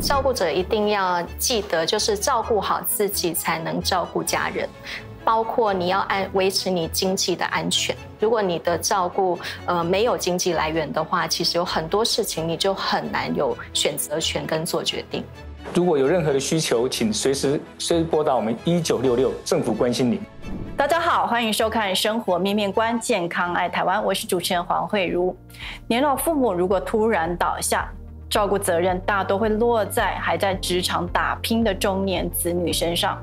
照顾者一定要记得，就是照顾好自己，才能照顾家人。包括你要维持你经济的安全。如果你的照顾没有经济来源的话，其实有很多事情你就很难有选择权跟做决定。如果有任何的需求，请随时拨打我们1966，政府关心您。大家好，欢迎收看《生活面面观》，健康爱台湾，我是主持人黄慧茹。年老父母如果突然倒下，照顾责任大多会落在还在职场打拼的中年子女身上。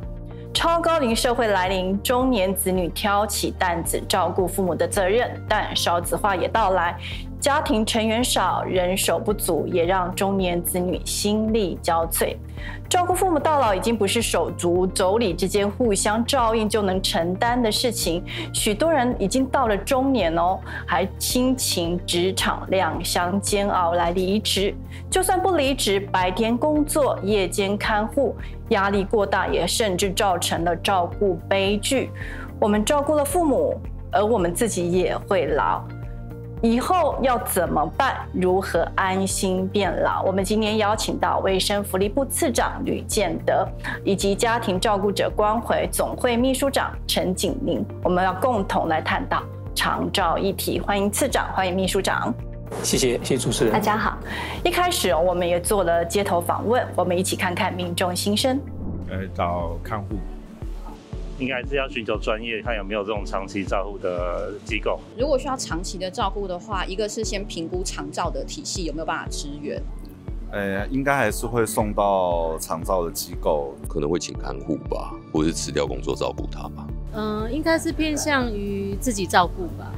超高龄社会来临，中年子女挑起担子照顾父母的责任，但少子化也到来，家庭成员少，人手不足，也让中年子女心力交瘁。照顾父母到老已经不是手足妯娌之间互相照应就能承担的事情，许多人已经到了中年还亲情、职场两相煎熬来离职。就算不离职，白天工作，夜间看护，压力过大，也甚至造成了照顾悲剧。我们照顾了父母，而我们自己也会老。以后要怎么办？如何安心变老？我们今天邀请到卫生福利部次长吕建德，以及家庭照顾者关怀总会秘书长陈景明，我们要共同来探讨长照议题。欢迎次长，欢迎秘书长。谢谢主持人。大家好。一开始我们也做了街头访问，我们一起看看民众心声。找看护。应该是要寻求专业，看有没有这种长期照护的机构。如果需要长期的照顾的话，一个是先评估长照的体系有没有办法支援。应该还是会送到长照的机构，可能会请看护吧，或是辞掉工作照顾他吧。应该是偏向于自己照顾吧。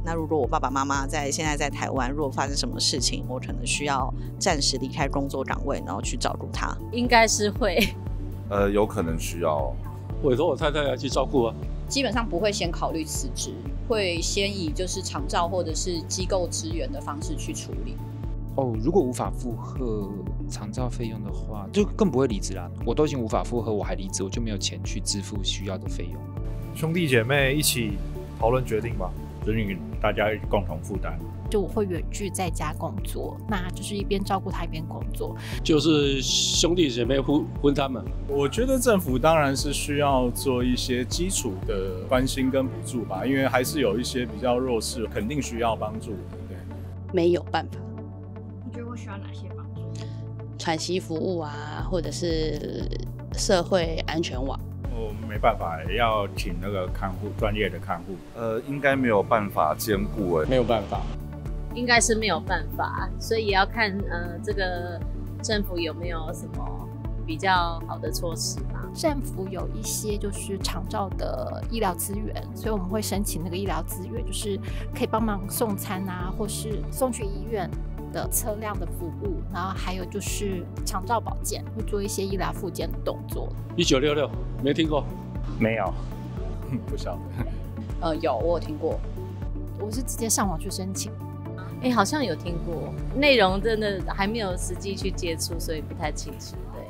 那如果我爸爸妈妈现在在台湾，如果发生什么事情，我可能需要暂时离开工作岗位，然后去照顾他。应该是会。有可能需要。委托我太太来去照顾啊，基本上不会先考虑辞职，会先以就是长照或者是机构支援的方式去处理。如果无法负荷长照费用的话，就更不会离职啦。我都已经无法负荷，我还离职，我就没有钱去支付需要的费用。兄弟姐妹一起讨论决定吧，就是大家共同负担。就我会远距在家工作，那就是一边照顾他一边工作，就是兄弟姐妹分摊嘛。我觉得政府当然是需要做一些基础的关心跟补助吧，因为还是有一些比较弱势，肯定需要帮助的。对，没有办法。你觉得我需要哪些帮助？喘息服务啊，或者是社会安全网。我没办法，要请那个看护，专业的看护。应该没有办法兼顾没有办法。应该是没有办法，所以也要看这个政府有没有什么比较好的措施吧。政府有一些就是长照的医疗资源，所以我们会申请那个医疗资源，就是可以帮忙送餐啊，或是送去医院的车辆的服务，然后还有就是长照保健，会做一些医疗复健的动作。1966没听过？没有，不晓得。有，我有听过。我是直接上网去申请。好像有听过，内容真的还没有实际去接触，所以不太清楚。对，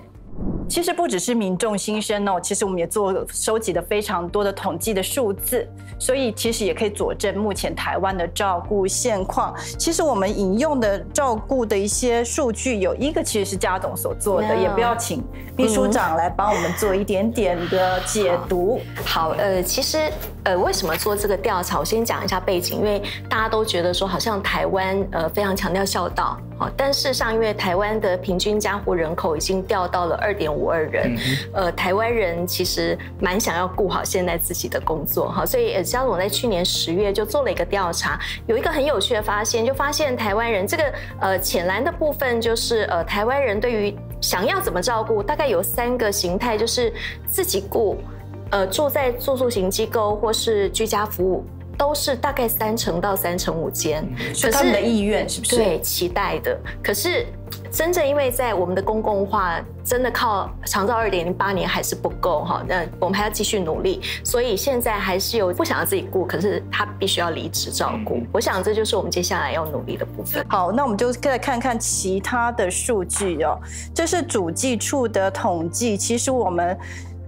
其实不只是民众心声其实我们也收集了非常多的统计的数字，所以其实也可以佐证目前台湾的照顾现况。其实我们引用的照顾的一些数据，有一个其实是家总所做的，也不要请秘书长来帮我们做一点点的解读。好，其实为什么做这个调查？我先讲一下背景，因为大家都觉得说好像台湾非常强调孝道，但事实上因为台湾的平均家户人口已经掉到了2.52人，台湾人其实蛮想要顾好现在自己的工作所以家总在去年10月就做了一个调查，有一个很有趣的发现，就发现台湾人这个浅蓝的部分就是台湾人对于想要怎么照顾，大概有3个形态，就是自己顾。住在住宿型机构或是居家服务，都是大概30%到35%间，是他们的意愿是不是？对，期待的。可是真正因为在我们的公共化，真的靠长照2.08年还是不够那我们还要继续努力，所以现在还是有不想要自己顾，可是他必须要离职照顾。我想这就是我们接下来要努力的部分。好，那我们就再看看其他的数据这是主计处的统计，其实我们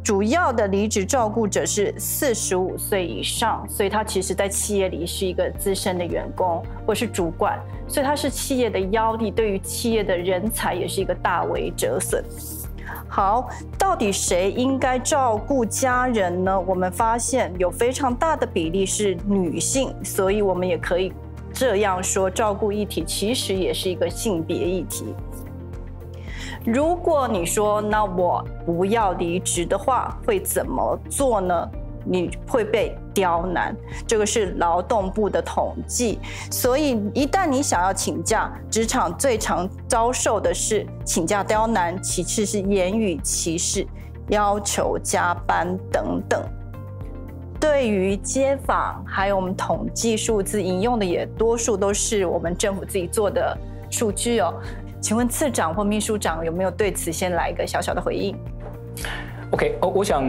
主要的离职照顾者是45岁以上，所以他其实在企业里是一个资深的员工或是主管，所以他是企业的腰力，对于企业的人才也是一个大为折损。好，到底谁应该照顾家人呢？我们发现有非常大的比例是女性，所以我们也可以这样说，照顾议题其实也是一个性别议题。如果你说那我不要离职的话，会怎么做呢？你会被刁难，这个是劳动部的统计。所以一旦你想要请假，职场最常遭受的是请假刁难，其次是言语歧视、要求加班等等。对于街访，还有我们统计数字引用的也多数都是我们政府自己做的数据哦。请问次长或秘书长有没有对此先来一个小小的回应？ OK， 我想，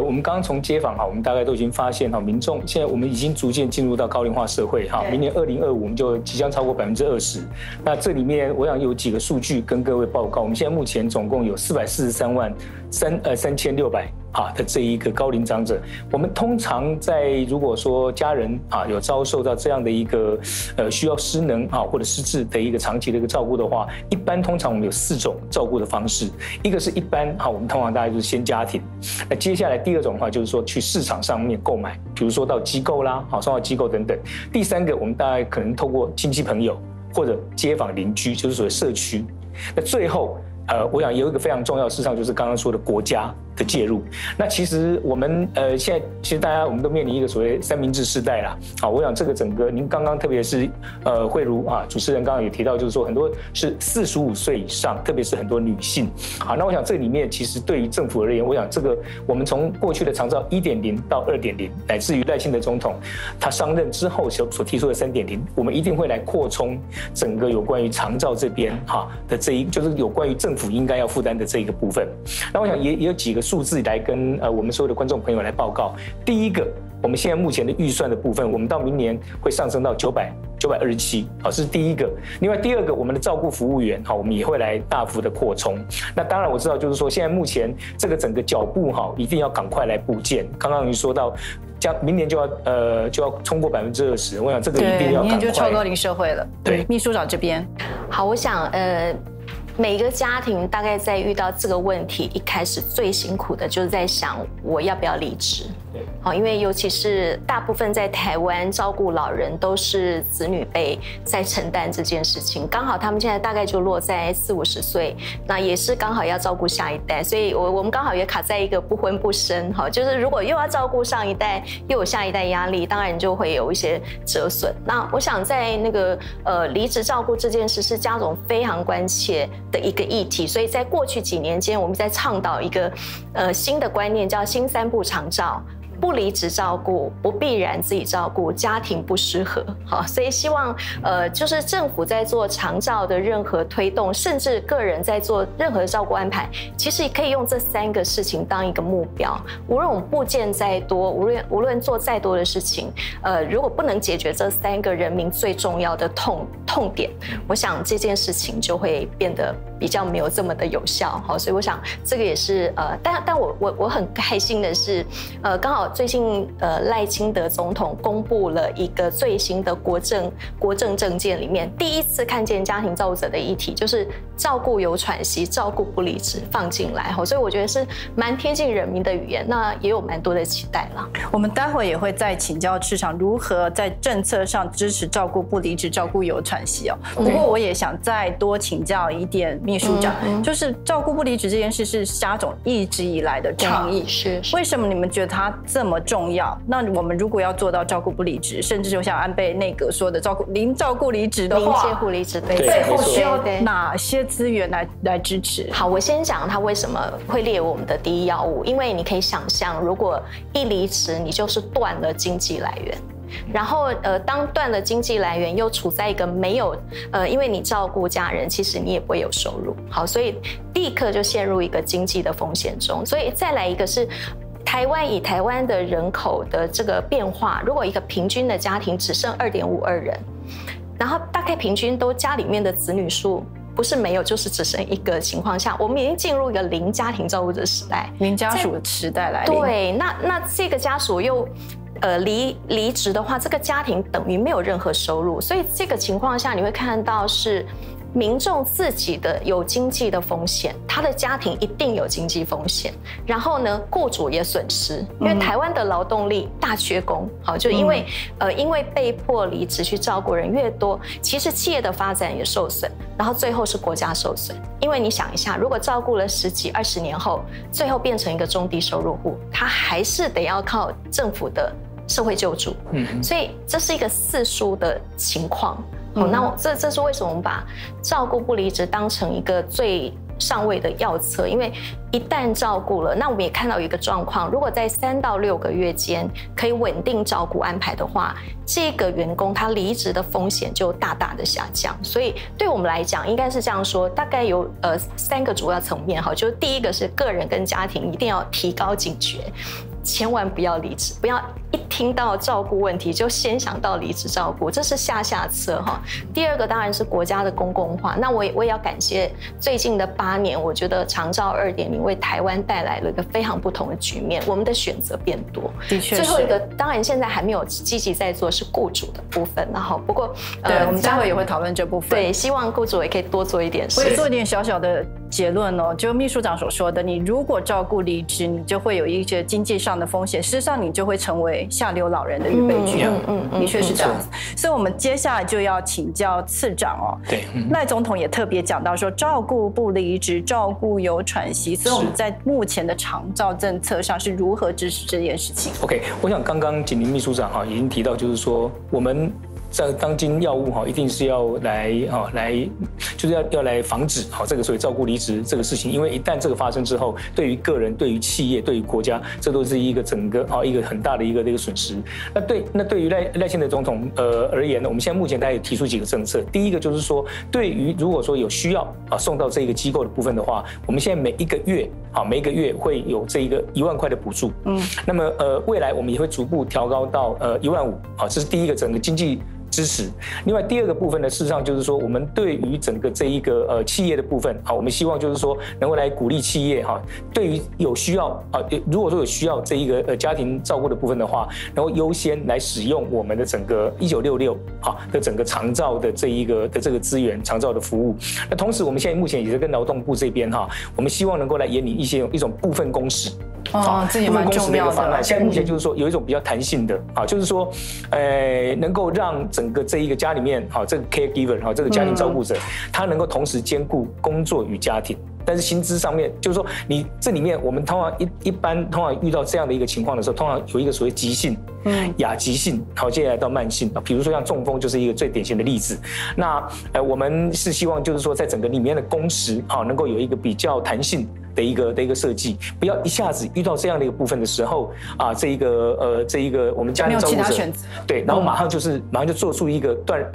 我们刚刚从街访哈，我们大概都已经发现哈，民众现在我们已经逐渐进入到高龄化社会哈，明年2025我们就即将超过20%。那这里面我想有几个数据跟各位报告，我们现在目前总共有443万3600的这一个高龄长者，我们通常在如果说家人有遭受到这样的一个需要失能或者失智的一个长期的一个照顾的话，一般通常我们有4种照顾的方式，一个是一般我们通常大概就是先家庭，那接下来第2种的话就是说去市场上面购买，比如说到机构啦，送到机构等等。第3个我们大概可能透过亲戚朋友或者街坊邻居，就是所谓社区。那最后我想有一个非常重要的事项，就是刚刚说的国家的介入。那其实我们现在其实大家我们都面临一个所谓三明治世代啦。我想这个整个您刚刚特别是慧如主持人刚刚也提到，就是说很多是45岁以上，特别是很多女性。好，那我想这里面其实对于政府而言，我想这个我们从过去的长照1.0到2.0，乃至于赖清德总统他上任之后所提出的3.0，我们一定会来扩充整个有关于长照这边的这一就是有关于政府应该要负担的这一个部分。那我想也有几个数字来跟我们所有的观众朋友来报告。第一个，我们现在目前的预算的部分，我们到明年会上升到927，这是第一个。另外第2个，我们的照顾服务员，我们也会来大幅的扩充。那当然我知道，就是说现在目前这个整个脚步一定要赶快来布建。刚刚你说到，明年就要冲过20%，我想这个一定要赶快。明年就超高龄社会了。对，秘书长这边，好，我想每个家庭大概在遇到这个问题一开始最辛苦的就是在想我要不要离职。好，因为尤其是大部分在台湾照顾老人都是子女辈在承担这件事情，刚好他们现在大概就落在40、50岁，那也是刚好要照顾下一代，所以我们刚好也卡在一个不婚不生，好，就是如果又要照顾上一代，又有下一代压力，当然就会有一些折损。那我想在那个离职照顾这件事是家总非常关切的一个议题，所以在过去几年间，我们在倡导一个新的观念，叫新3不长照。不离职照顾，不必然自己照顾，家庭不失和。好，所以希望就是政府在做长照的任何推动，甚至个人在做任何照顾安排，其实可以用这3个事情当一个目标。无论我们部件再多，无论做再多的事情，如果不能解决这3个人民最重要的痛点，我想这件事情就会变得比较没有这么的有效。好，所以我想这个也是但我很开心的是，刚好最近赖清德总统公布了一个最新的国政政见里面，第1次看见家庭照顾者的议题，就是照顾有喘息、照顾不离职放进来。所以我觉得是蛮贴近人民的语言，那也有蛮多的期待啦。我们待会也会再请教市场如何在政策上支持照顾不离职、照顾有喘息哦。不过我也想再多请教一点秘书长，就是照顾不离职这件事是家总一直以来的倡议，是为什么你们觉得它这么重要？那我们如果要做到照顾不离职，甚至就像安倍内阁说的零照顾离职的话，零介护离职，背后需要哪些资源来支持？好，我先讲它为什么会列我们的第一要务，因为你可以想象，如果一离职，你就是断了经济来源。然后当断了经济来源，又处在一个没有因为你照顾家人，其实你也不会有收入。好，所以立刻就陷入一个经济的风险中。所以再来一个是台湾的人口的这个变化，如果一个平均的家庭只剩2.52人，然后大概平均都家里面的子女数不是没有，就是只剩一个情况下，我们已经进入一个零家庭照顾者时代，零家属时代来临。对，那这个家属又离职的话，这个家庭等于没有任何收入，所以这个情况下你会看到是民众自己的有经济的风险，他的家庭一定有经济风险，然后呢，雇主也损失，因为台湾的劳动力大缺工，好，就因为被迫离职去照顾人越多，其实企业的发展也受损，然后最后是国家受损，因为你想一下，如果照顾了10几20年后，最后变成一个中低收入户，他还是得要靠政府的社会救助，所以这是一个四输的情况。那这是为什么我们把照顾不离职当成一个最上位的要策？因为一旦照顾了，那我们也看到一个状况，如果在3到6个月间可以稳定照顾安排的话，这个员工他离职的风险就大大的下降。所以对我们来讲，应该是这样说，大概有3个主要层面哈，就是第一个是个人跟家庭一定要提高警觉。千万不要离职，不要一听到照顾问题就先想到离职照顾，这是下策哈。第二个当然是国家的公共化，那我也要感谢最近的8年，我觉得长照2.0为台湾带来了一个非常不同的局面，我们的选择变多。的确，最后一个当然现在还没有积极在做是雇主的部分，然后不过对，我们待会也会讨论这部分。对，希望雇主也可以多做一点事。我也做一点小小的结论哦，就秘书长所说的，你如果照顾离职，你就会有一些经济上的风险，事实上你就会成为下流老人的预备军，的确是这样子。所以我们接下来就要请教次长哦。对，赖总统也特别讲到说，照顾不离职，照顾有喘息，所以我们在目前的长照政策上是如何支持这件事情 ？OK， 我想刚刚景林秘书长哈已经提到，就是说我们在当今药物哈，一定是要来就是要来防止好这个所谓照顾离职这个事情，因为一旦这个发生之后，对于个人、对于企业、对于国家，这都是一个整个一个很大的一个损失。那对于赖清德总统而言呢，我们现在目前他也提出几个政策。第一个就是说，对于如果说有需要送到这个机构的部分的话，我们现在每一个月会有这一个1万块的补助。那么未来我们也会逐步调高到1万5。好，这是第一个整个经济支持。另外第二个部分呢，事实上就是说，我们对于整个这一个企业的部分，好，我们希望就是说能够来鼓励企业哈，对于有需要如果说有需要这一个家庭照顾的部分的话，然后优先来使用我们的整个1966的整个长照的这个资源，长照的服务。那同时我们现在目前也是跟劳动部这边我们希望能够来研拟一种部分工时。这也蛮重要的。现在目前就是说有一种比较弹性的就是说，能够让整个这一个家里面这个 caregiver 这个家庭照顾者，他能够同时兼顾工作与家庭。但是薪资上面，就是说你这里面我们通常一般遇到这样的一个情况的时候，通常有一个所谓急性、亚急性，接下来到慢性比如说像中风就是一个最典型的例子。那我们是希望就是说在整个里面的工时能够有一个比较弹性的一个设计，不要一下子遇到这样的一个部分的时候这一个我们家庭照顾者对，然后马上就做出一个断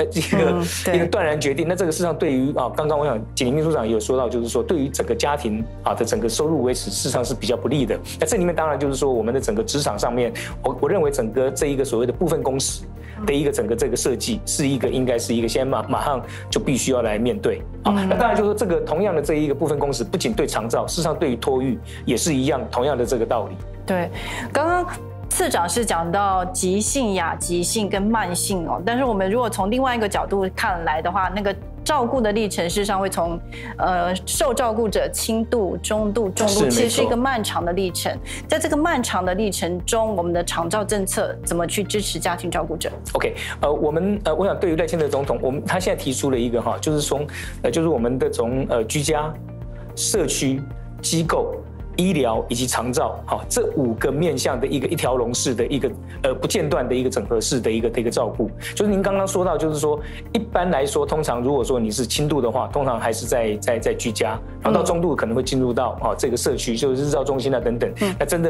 然决定。那这个事实上对于刚刚我想景林秘书长也有说到，就是说对于整个家庭的整个收入维持，事实上是比较不利的。那这里面当然就是说我们的整个职场上面，我认为整个这一个所谓的部分工时的一个整个这个设计，应该是一个现在马上就必须要来面对。那当然就是说这个同样的这一个部分工时，不仅对长照，事实上对于托育也是一样同样的这个道理。对，刚刚次长是讲到急性、亚急性跟慢性但是我们如果从另外一个角度看来的话，那个照顾的历程事实上会从受照顾者轻度、中度、重度，其实是一个漫长的历程。在这个漫长的历程中，我们的长照政策怎么去支持家庭照顾者 ？OK， 我想对于赖清德总统，他现在提出了一个就是从就是我们的从居家、社区、机构、医疗以及长照，这5个面向的一条龙式的一个不间断的一个整合式的一个照顾。就是您刚刚说到，就是说一般来说，通常如果说你是轻度的话，通常还是在居家，然后到中度可能会进入到这个社区，就是日照中心等等。那真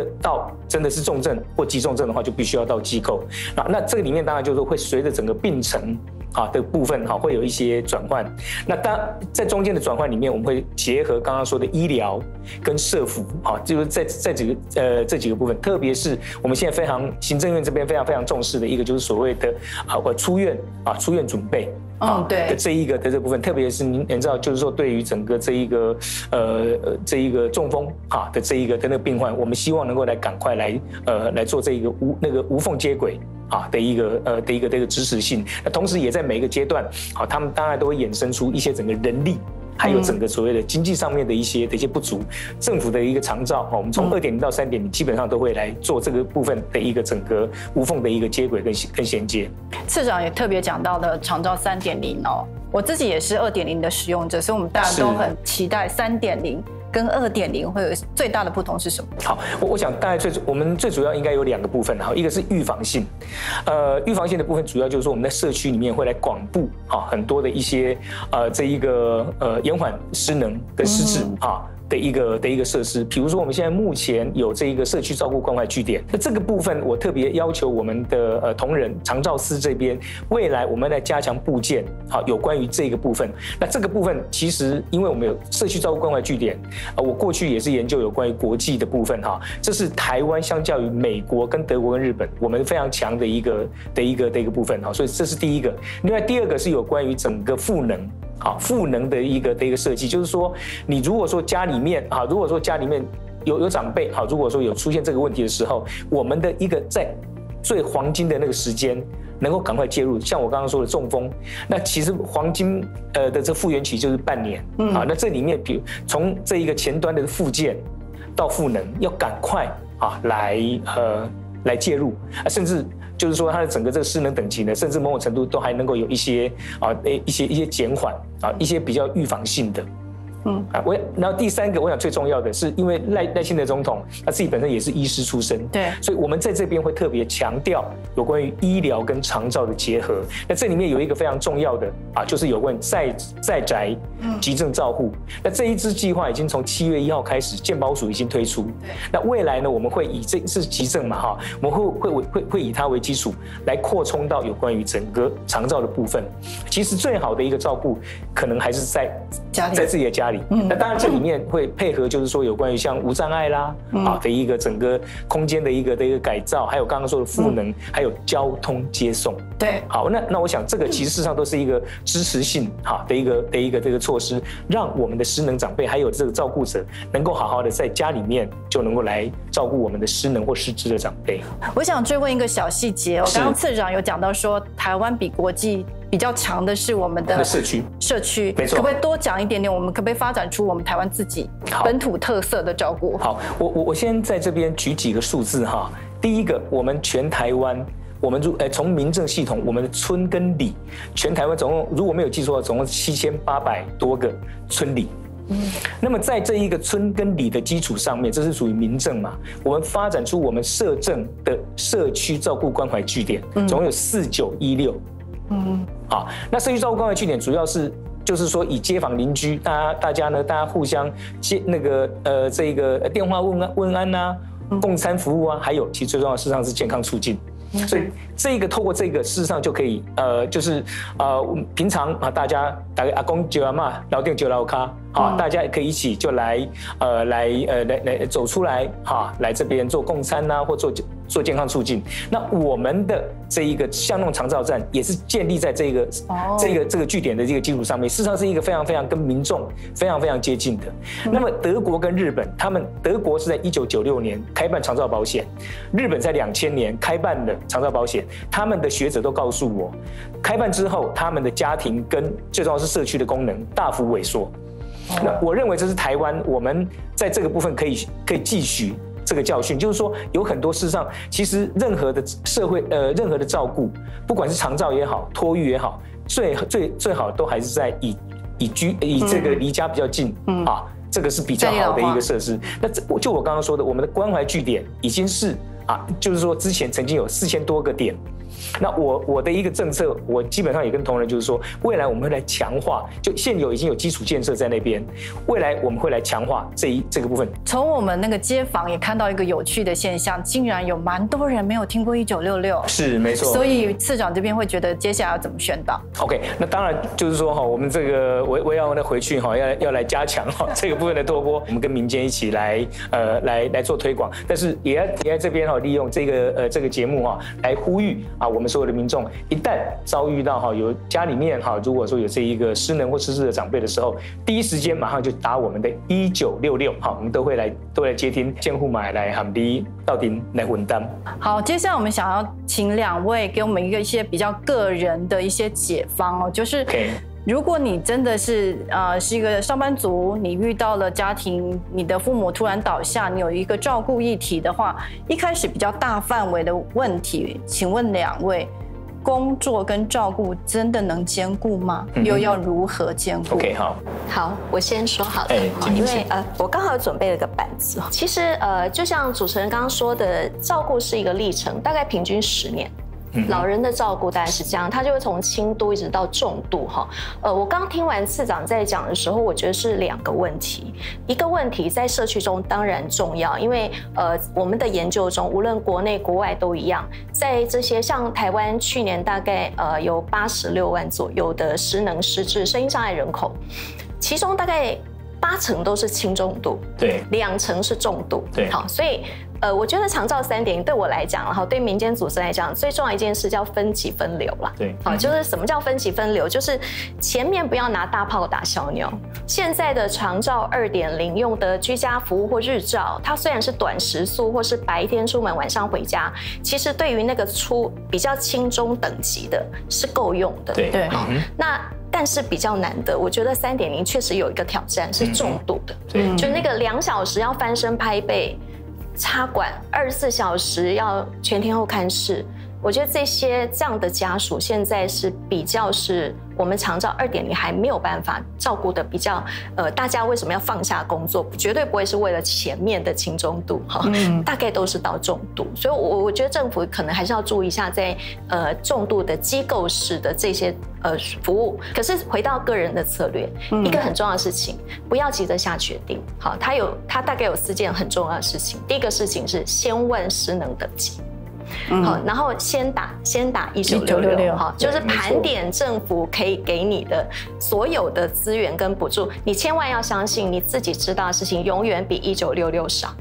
的是重症或急重症的话，就必须要到机构。那这个里面当然就是会随着整个病程的部分会有一些转换。那在中间的转换里面，我们会结合刚刚说的医疗跟社福就是在这几个部分，特别是我们现在行政院这边非常重视的一个就是所谓的出院准备。对这一个的这部分，特别是您知道，就是说对于整个这一个中风的这一个的那个病患，我们希望能够赶快来做这一个无缝接轨的一个支持性。那同时也在每一个阶段他们当然都会衍生出一些整个人力。还有整个所谓的经济上面的一些不足，政府的一个长照，我们从2.0到3.0，基本上都会来做这个部分的一个整个无缝的一个接轨跟衔接。次长也特别讲到的长照3.0我自己也是2.0的使用者，所以我们大家都很期待3.0。跟2.0会有最大的不同是什么？好，我想大概我们最主要应该有2个部分，一个是预防性，预防性的部分主要就是说我们在社区里面会来广布很多的一些这一个延缓失能的失智的一个设施，比如说我们现在目前有这一个社区照顾关怀据点，那这个部分我特别要求我们的同仁长照司这边，未来我们来加强布建，有关于这个部分。那这个部分其实因为我们有社区照顾关怀据点，我过去也是研究有关于国际的部分这是台湾相较于美国跟德国跟日本，我们非常强的一个部分所以这是第一个。另外第二个是有关于整个赋能的一个设计，就是说，你如果说家里面有长辈如果说有出现这个问题的时候，我们的一个在最黄金的那个时间，能够赶快介入。像我刚刚说的中风，那其实黄金的这复原期就是半年那这里面，比如从这一个前端的复健到赋能，要赶快来介入甚至。就是说，它的整个这个失能等级呢，甚至某种程度都还能够有一些减缓一些比较预防性的。然后第3个，我想最重要的是，因为赖清德总统他自己本身也是医师出身，对，所以我们在这边会特别强调有关于医疗跟长照的结合。那这里面有一个非常重要的就是有关在宅急症照护。那这一支计划已经从7月1号开始，健保署已经推出。那未来呢，我们会以这是急症嘛我们会以它为基础来扩充到有关于整个长照的部分。其实最好的一个照顾，可能还是在自己的家里。那当然这里面会配合，就是说有关于像无障碍啦的一个整个空间的一个改造，还有刚刚说的赋能，还有交通接送。对，好，那我想这个其实事实上都是一个支持性的一个这个措施，让我们的失能长辈还有这个照顾者能够好好的在家里面就能够来照顾我们的失能或失智的长辈。我想追问一个小细节，刚刚次长有讲到说，台湾比国际比较强的是我们的社区，没错，可不可以多讲一点点？我们可不可以发展出我们台湾自己本土特色的照顾？好，我先在这边举几个数字第一个，我们全台湾，我们从民政系统，我们的村跟里，全台湾总共如果没有记错，总共7800多个村里。那么在这一个村跟里的基础上面，这是属于民政嘛？我们发展出我们社政的社区照顾关怀据点，总共有4916。好，那社区照顾关怀据点主要是就是说以街坊邻居，大家互相这个电话问安啊，共餐服务啊，还有其实最重要的事实上是健康促进。所以这个透过这个事实上就可以就是平常大家大概阿公就阿嬷老店就老咖大家也可以一起就来走出来来这边做共餐或做健康促进。那我们的这一个像那种长照站也是建立在这个据点的这个基础上面，事实上是一个非常非常跟民众非常非常接近的。那么德国跟日本，德国是在1996年开办长照保险，日本在2000年开办了长照保险。他们的学者都告诉我，开办之后，他们的家庭跟最重要是社区的功能大幅萎缩。那我认为这是台湾我们在这个部分可以继续这个教训，就是说有很多事实上，其实任何的社会任何的照顾，不管是长照也好，托育也好，最好都还是在以这个离家比较近这个是比较好的一个设施。那就我刚刚说的，我们的关怀据点已经是就是说之前曾经有4000多个点。那我的一个政策，我基本上也跟同仁就是说，未来我们会来强化，就现有已经有基础建设在那边，未来我们会来强化这个部分。从我们那个街访也看到一个有趣的现象，竟然有蛮多人没有听过1966，是没错。所以次长这边会觉得接下来要怎么宣导 ？OK， 那当然就是说哈，我们这个我要回去哈，要来加强哈这个部分的透过我们跟民间一起来做推广，但是也在这边哈利用这个节目哈来呼吁啊，我们所有的民众一旦遭遇到哈有家里面哈如果说有这一个失能或失智的长辈的时候，第一时间马上就打我们的1966，好，我们都会来接听监护买来喊你到底来分担。好，接下来我们想要请2位给我们一些比较个人的一些解方哦，就是。如果你真的是一个上班族，你遇到了家庭，你的父母突然倒下，你有一个照顾议题的话，一开始比较大范围的问题，请问2位，工作跟照顾真的能兼顾吗？又要如何兼顾 ？OK， 好，我先说好了，因为我刚好准备了个板子。其实就像主持人刚刚说的，照顾是一个历程，大概平均10年。老人的照顾大概是这样，他就会从轻度一直到重度哈。我刚听完次长在讲的时候，我觉得是2个问题。一个问题在社区中当然重要，因为我们的研究中，无论国内国外都一样，在这些像台湾去年大概有86万左右的失能失智身心障碍人口，其中大概80%都是轻重度，对，2%是重度，对，好，所以。我觉得长照3.0对我来讲，然后对民间组织来讲，最重要一件事叫分级分流啦。对，好，就是什么叫分级分流？就是前面不要拿大炮打小鸟。现在的长照2.0用的居家服务或日照，它虽然是短时速或是白天出门晚上回家，其实对于那个比较轻中等级的是够用的。对，好，那。但是比较难的，我觉得3.0确实有一个挑战是重度的，对，就那个2小时要翻身拍背。插管24小时要全天候看视，我觉得这样的家属现在是比较是我们长照2.0还没有办法照顾的比较大家为什么要放下工作？绝对不会是为了前面的轻中度哈，大概都是到重度，所以我觉得政府可能还是要注意一下在重度的机构式的这些服务。可是回到个人的策略，一个很重要的事情，不要急着下决定。好，它大概有4件很重要的事情。第一个事情是先问失能等级。好，然后先打1966哈，就是盘点政府可以给你的所有的资源跟补助，你千万要相信你自己知道的事情永远比1966少。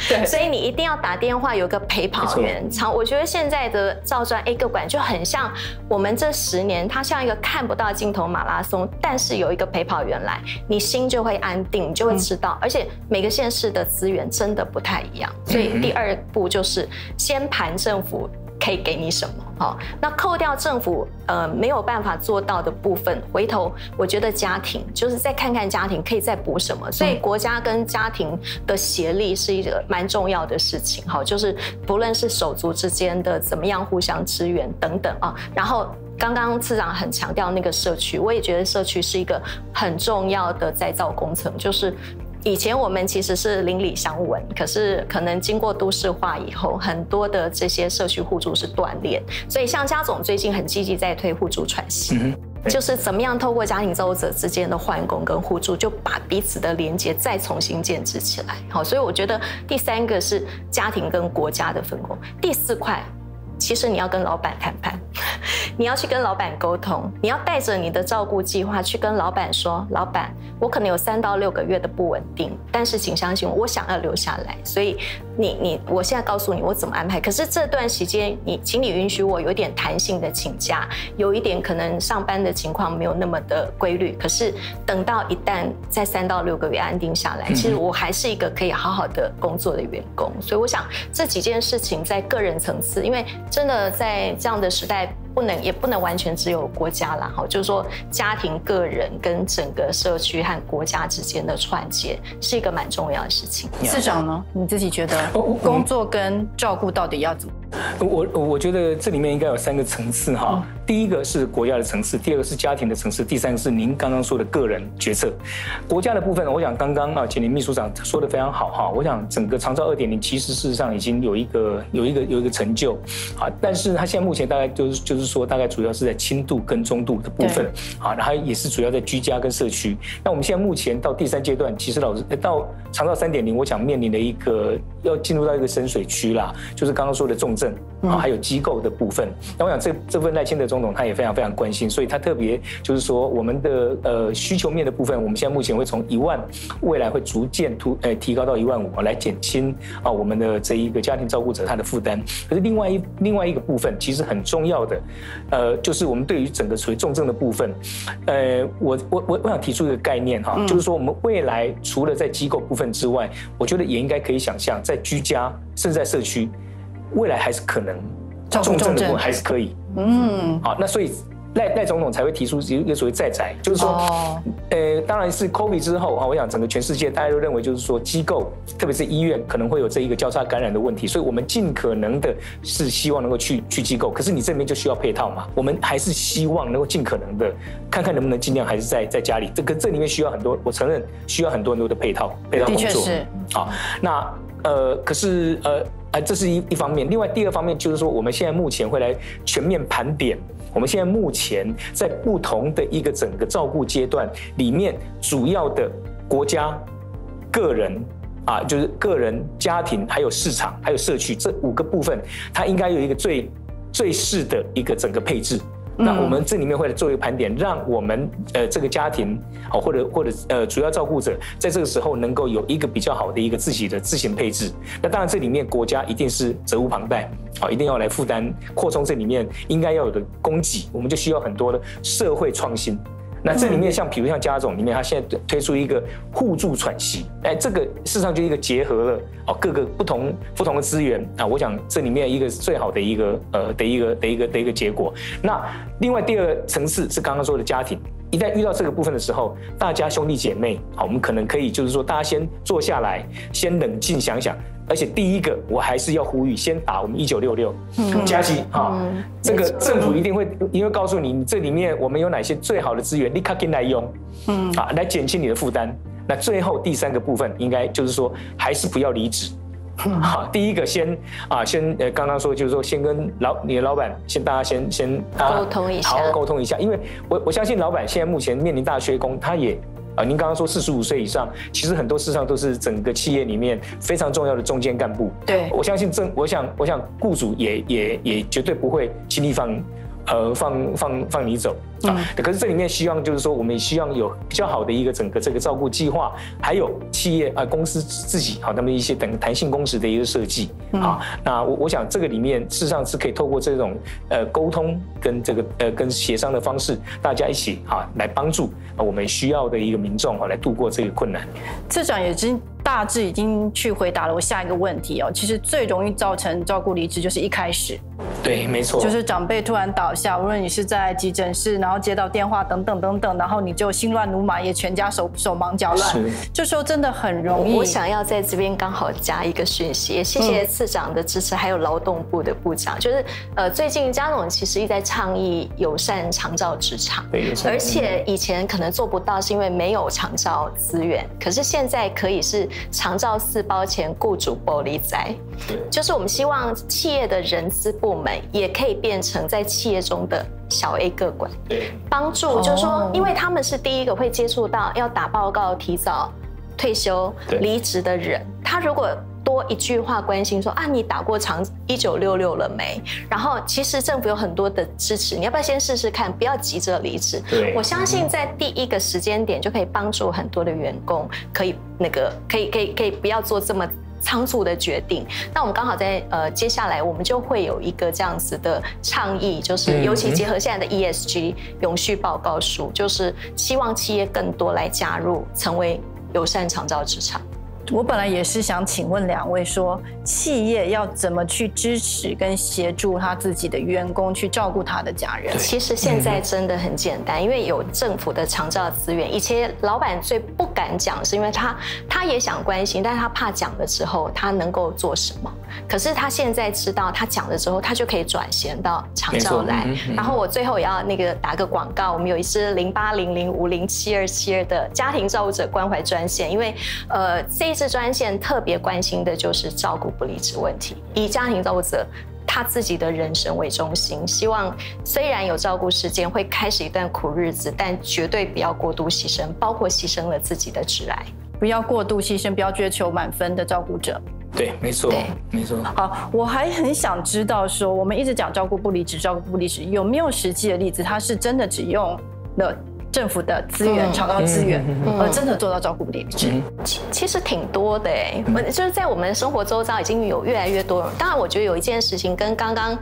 对，所以你一定要打电话，有个陪跑员。我觉得现在的照专 A 个管就很像我们这10年，它像一个看不到尽头马拉松，但是有一个陪跑员来，你心就会安定，你就会知道。而且每个县市的资源真的不太一样，所以第2步就是先盘政府可以给你什么。好，那扣掉政府没有办法做到的部分，回头我觉得家庭就是再看看家庭可以再补什么。所以国家跟家庭的协力是一个蛮重要的事情。好，就是不论是手足之间的怎么样互相支援等等啊，然后。刚刚次长很强调那个社区，我也觉得社区是一个很重要的再造工程，就是以前我们其实是邻里相闻，可是可能经过都市化以后，很多的这些社区互助是断裂，所以像家总最近很积极在推互助喘息。就是怎么样透过家庭照顾者之间的换工跟互助，就把彼此的连结再重新建制起来。好，所以我觉得第3个是家庭跟国家的分工，第4块。其实你要跟老板谈判，你要去跟老板沟通，你要带着你的照顾计划去跟老板说，老板，我可能有3到6个月的不稳定，但是请相信我，我想要留下来，所以我现在告诉你我怎么安排。可是这段时间，请你允许我有一点弹性的请假，有一点可能上班的情况没有那么的规律。可是等到一旦在3到6个月安定下来，其实我还是一个可以好好的工作的员工。所以我想这几件事情在个人层次，因为真的在这样的时代，也不能完全只有国家啦，就是说家庭、个人跟整个社区和国家之间的串接是一个蛮重要的事情。次长呢，你自己觉得工作跟照顾到底要怎么？我觉得这里面应该有3个层次哈。第一个是国家的层次，第二个是家庭的层次，第三个是您刚刚说的个人决策。国家的部分，我想刚刚前林秘书长说的非常好哈。我想整个长照2.0其实事实上已经有一个成就啊，但是它现在目前大概就是说大概主要是在轻度跟中度的部分啊，然后也是主要在居家跟社区。那我们现在目前到第3阶段，其实到长照3.0，我想面临的一个要进入到一个深水区啦，就是刚刚说的重症啊，还有机构的部分。那我想这份赖清德总统他也非常非常关心，所以他特别就是说我们的需求面的部分，我们现在目前会从1万，未来会逐渐提高到15000来减轻我们的这一个家庭照顾者他的负担。可是另外一个部分其实很重要的，就是我们对于整个属于重症的部分，我想提出一个概念哈，就是说我们未来除了在机构部分之外，我觉得也应该可以想象，在居家甚至在社区，未来还是可能重症的部分还是可以。好，那所以赖总统才会提出一个所谓再宅，就是说，当然是 COVID 之后啊，我想整个全世界大家都认为就是说机构，特别是医院可能会有这一个交叉感染的问题，所以我们尽可能的是希望能够去机构，可是你这边就需要配套嘛，我们还是希望能够尽可能的看看能不能尽量还是在家里，这里面需要很多，我承认需要很多的配套工作，的确是。好，那可是这是一方面，另外第2方面就是说，我们现在目前会来全面盘点。我们现在目前在不同的一个整个照顾阶段里面，主要的国家、个人就是个人、家庭、还有市场、还有社区这5个部分，它应该有一个最适的一个整个配置。那我们这里面会做一个盘点，让我们这个家庭或者主要照顾者在这个时候能够有一个比较好的一个自行配置。那当然这里面国家一定是责无旁贷，一定要来负担扩充这里面应该要有的供给，我们就需要很多的社会创新。那这里面比如像家总里面，他现在推出一个互助喘息，这个事实上就一个结合了各个不同的资源啊，我想这里面一个最好的一个结果。那另外第2个层次是刚刚说的家庭，一旦遇到这个部分的时候，大家兄弟姐妹，我们可能可以就是说大家先坐下来，先冷静想想。而且第一个，我还是要呼吁，先打我们1966加急这个政府一定会告诉你，这里面我们有哪些最好的资源，立刻进来用，来减轻你的负担。那最后第3个部分，应该就是说，还是不要离职。好，第一个先刚刚说就是说，先跟你的老板大家先沟通一下，好好沟通一下，因为我相信老板现在目前面临大缺工，他也。您刚刚说45岁以上，其实很多事实上都是整个企业里面非常重要的中间干部。对，我相信我想雇主也绝对不会轻易放你走啊。可是这里面希望就是说，我们也希望有比较好的一个整个这个照顾计划，还有企业公司自己他们一些弹性工时的一个设计啊。那我想这个里面事实上是可以透过这种沟通跟这个跟协商的方式，大家一起来帮助我们需要的一个民众来度过这个困难。次长大致已经去回答了我下一个问题其实最容易造成照顾离职就是一开始，对，没错，就是长辈突然倒下，无论你是在急诊室，然后接到电话等等，然后你就心乱如麻，也全家手忙脚乱，这时候真的很容易。我想要在这边刚好加一个讯息，也谢谢次长的支持，还有劳动部的部长，就是最近家总其实一直在倡议友善长照职场，而且以前可能做不到，是因为没有长照资源，可是现在可以是长照4包钱，雇主不理财，就是我们希望企业的人资部门也可以变成在企业中的小 A 个管，帮助就是说，因为他们是第一个会接触到要打报告、提早退休、离职的人，他如果多一句话关心说你打过1966了没？然后其实政府有很多的支持，你要不要先试试看？不要急着离职。我相信在第一个时间点就可以帮助很多的员工，可以不要做这么仓促的决定。那我们刚好在接下来我们就会有一个这样子的倡议，就是尤其结合现在的 ESG 永续报告书，就是希望企业更多来加入，成为友善长照职场。我本来也是想请问两位说，企业要怎么去支持跟协助他自己的员工去照顾他的家人？其实现在真的很简单，因为有政府的长照资源。以前老板最不敢讲，是因为他也想关心，但是他怕讲了之后他能够做什么。可是他现在知道，他讲了之后，他就可以转衔到长照来。然后我最后也要打个广告，我们有一支0800507272的家庭照顾者关怀专线，因为这一支专线特别关心的就是照顾不离职问题，以家庭照顾者他自己的人生为中心，希望虽然有照顾时间会开始一段苦日子，但绝对不要过度牺牲，包括牺牲了自己的挚爱，不要过度牺牲，不要追求满分的照顾者。对，没错，没错。好，我还很想知道说，我们一直讲照顾不离职，照顾不离职，有没有实际的例子，他是真的只用了政府的资源、长照资源，而真的做到照顾不离职？其实挺多的哎，就是在我们生活周遭已经有越来越多人。当然，我觉得有一件事情跟刚刚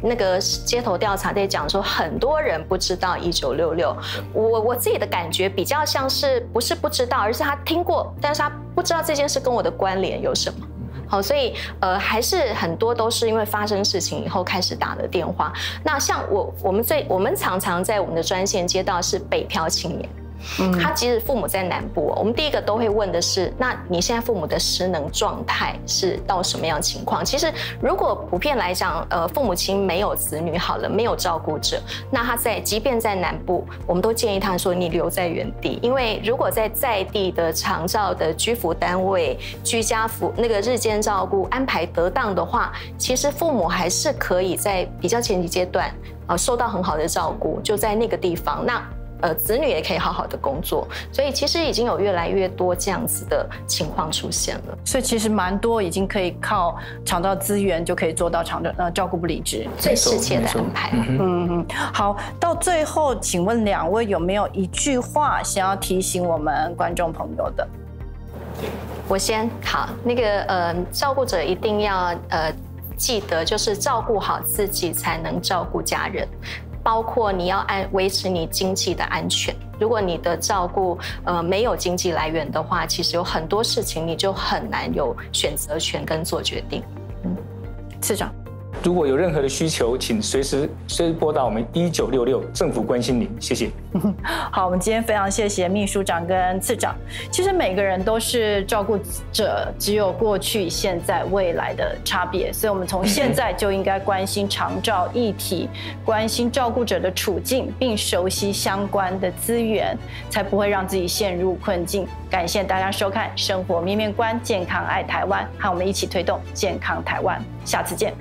那个街头调查在讲说，很多人不知道1966。我自己的感觉比较像是不是不知道，而是他听过，但是他不知道这件事跟我的关联有什么。好，所以还是很多都是因为发生事情以后开始打的电话。那像我们常常在我们的专线接到是北漂青年。他即使父母在南部，我们第一个都会问的是，那你现在父母的失能状态是到什么样的情况？其实如果普遍来讲，父母亲没有子女好了，没有照顾者，那他即便在南部，我们都建议他说你留在原地，因为如果在地的长照的居服单位、居家服那个日间照顾安排得当的话，其实父母还是可以在比较前期阶段受到很好的照顾，就在那个地方。那子女也可以好好的工作，所以其实已经有越来越多这样子的情况出现了。所以其实蛮多已经可以靠长照资源就可以做到照顾不离职，最适切的安排。好，到最后，请问两位有没有一句话想要提醒我们观众朋友的？我先好，那个照顾者一定要记得，就是照顾好自己才能照顾家人。包括你要维持你经济的安全。如果你的照顾没有经济来源的话，其实有很多事情你就很难有选择权跟做决定。次长，如果有任何的需求，请随时拨打我们1966政府关心您，谢谢。好，我们今天非常谢谢秘书长跟次长。其实每个人都是照顾者，只有过去、现在、未来的差别，所以我们从现在就应该关心长照议题，关心照顾者的处境，并熟悉相关的资源，才不会让自己陷入困境。感谢大家收看《生活面面观》，健康爱台湾，和我们一起推动健康台湾。下次见。